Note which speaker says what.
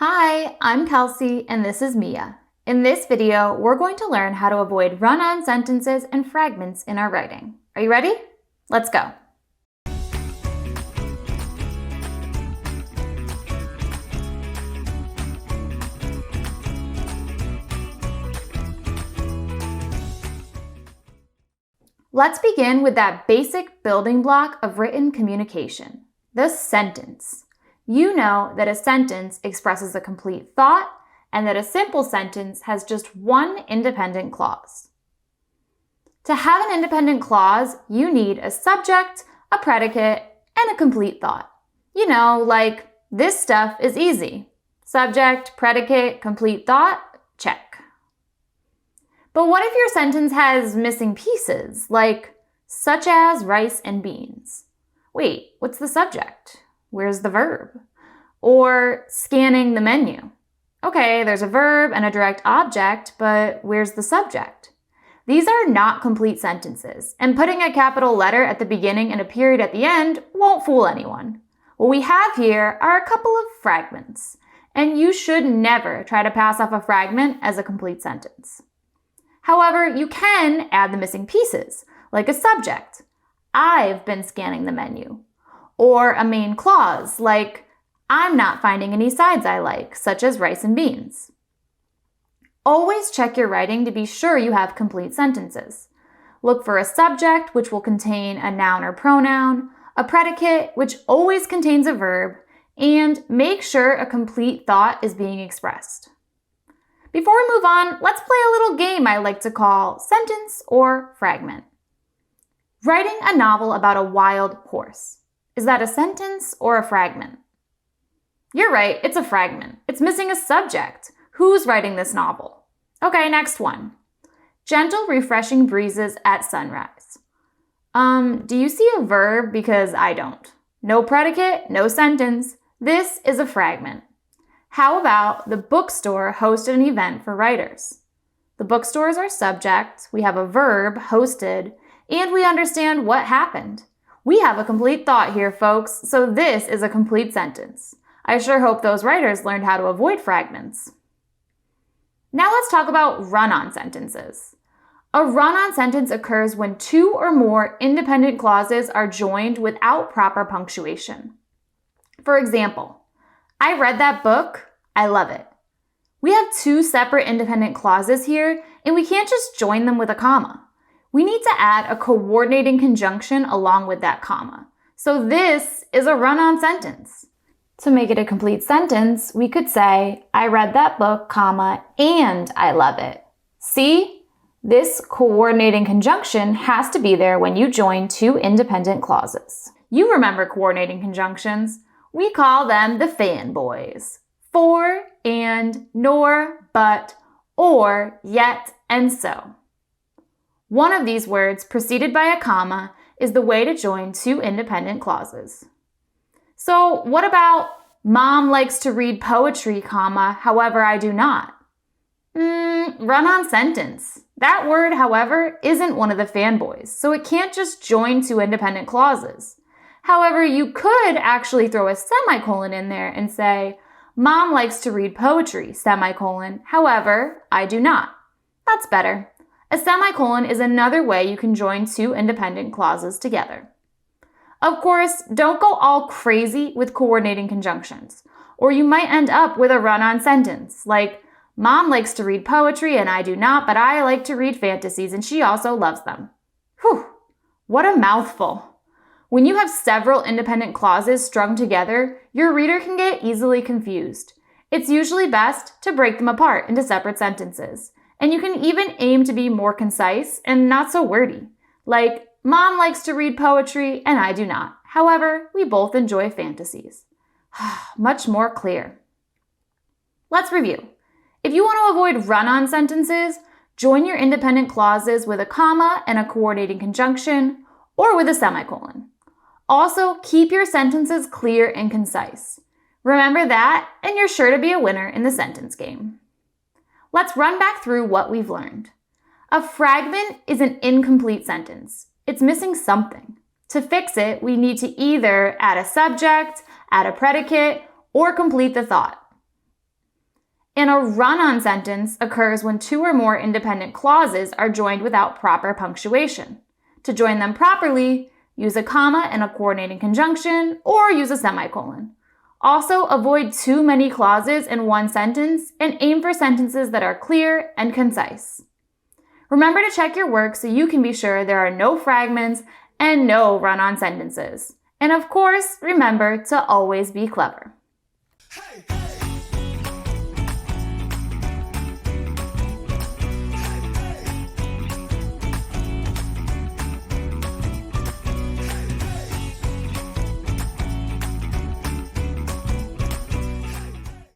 Speaker 1: Hi, I'm Kelsey and this is Mia. In this video, we're going to learn how to avoid run-on sentences and fragments in our writing. Are you ready? Let's go. Let's begin with that basic building block of written communication, the sentence. You know that a sentence expresses a complete thought and that a simple sentence has just one independent clause. To have an independent clause, you need a subject, a predicate, and a complete thought. You know, like, this stuff is easy. Subject, predicate, complete thought, check. But what if your sentence has missing pieces, like, such as rice and beans? Wait, what's the subject? Where's the verb? Or scanning the menu. Okay, there's a verb and a direct object, but where's the subject? These are not complete sentences, and putting a capital letter at the beginning and a period at the end won't fool anyone. What we have here are a couple of fragments, and you should never try to pass off a fragment as a complete sentence. However, you can add the missing pieces, like a subject, I've been scanning the menu, or a main clause, like, I'm not finding any sides I like, such as rice and beans. Always check your writing to be sure you have complete sentences. Look for a subject, which will contain a noun or pronoun, a predicate, which always contains a verb, and make sure a complete thought is being expressed. Before we move on, let's play a little game I like to call sentence or fragment. Writing a novel about a wild horse. Is that a sentence or a fragment? You're right, it's a fragment. It's missing a subject. Who's writing this novel? Okay, next one. Gentle, refreshing breezes at sunrise. Do you see a verb? Because I don't. No predicate, no sentence. This is a fragment. How about the bookstore hosted an event for writers? The bookstore is our subject, we have a verb, hosted, and we understand what happened. We have a complete thought here, folks, so this is a complete sentence. I sure hope those writers learned how to avoid fragments. Now let's talk about run-on sentences. A run-on sentence occurs when two or more independent clauses are joined without proper punctuation. For example, I read that book, I love it. We have two separate independent clauses here, and we can't just join them with a comma. We need to add a coordinating conjunction along with that comma. So this is a run-on sentence. To make it a complete sentence, we could say, I read that book, comma, and I love it. See? This coordinating conjunction has to be there when you join two independent clauses. You remember coordinating conjunctions. We call them the fanboys. For, and, nor, but, or, yet, and so. One of these words preceded by a comma is the way to join two independent clauses. So what about mom likes to read poetry, comma, however I do not? Run-on sentence. That word, however, isn't one of the fanboys, so it can't just join two independent clauses. However, you could actually throw a semicolon in there and say, Mom likes to read poetry, semicolon, however, I do not. That's better. A semicolon is another way you can join two independent clauses together. Of course, don't go all crazy with coordinating conjunctions, or you might end up with a run-on sentence, like, Mom likes to read poetry and I do not, but I like to read fantasies and she also loves them. Whew, what a mouthful. When you have several independent clauses strung together, your reader can get easily confused. It's usually best to break them apart into separate sentences, and you can even aim to be more concise and not so wordy, like, Mom likes to read poetry and I do not. However, we both enjoy fantasies. Much more clear. Let's review. If you want to avoid run-on sentences, join your independent clauses with a comma and a coordinating conjunction, or with a semicolon. Also, keep your sentences clear and concise. Remember that, and you're sure to be a winner in the sentence game. Let's run back through what we've learned. A fragment is an incomplete sentence. It's missing something. To fix it, we need to either add a subject, add a predicate, or complete the thought. And a run-on sentence occurs when two or more independent clauses are joined without proper punctuation. To join them properly, use a comma and a coordinating conjunction, or use a semicolon. Also, avoid too many clauses in one sentence and aim for sentences that are clear and concise. Remember to check your work so you can be sure there are no fragments and no run-on sentences. And of course, remember to always be clever.
Speaker 2: Hey.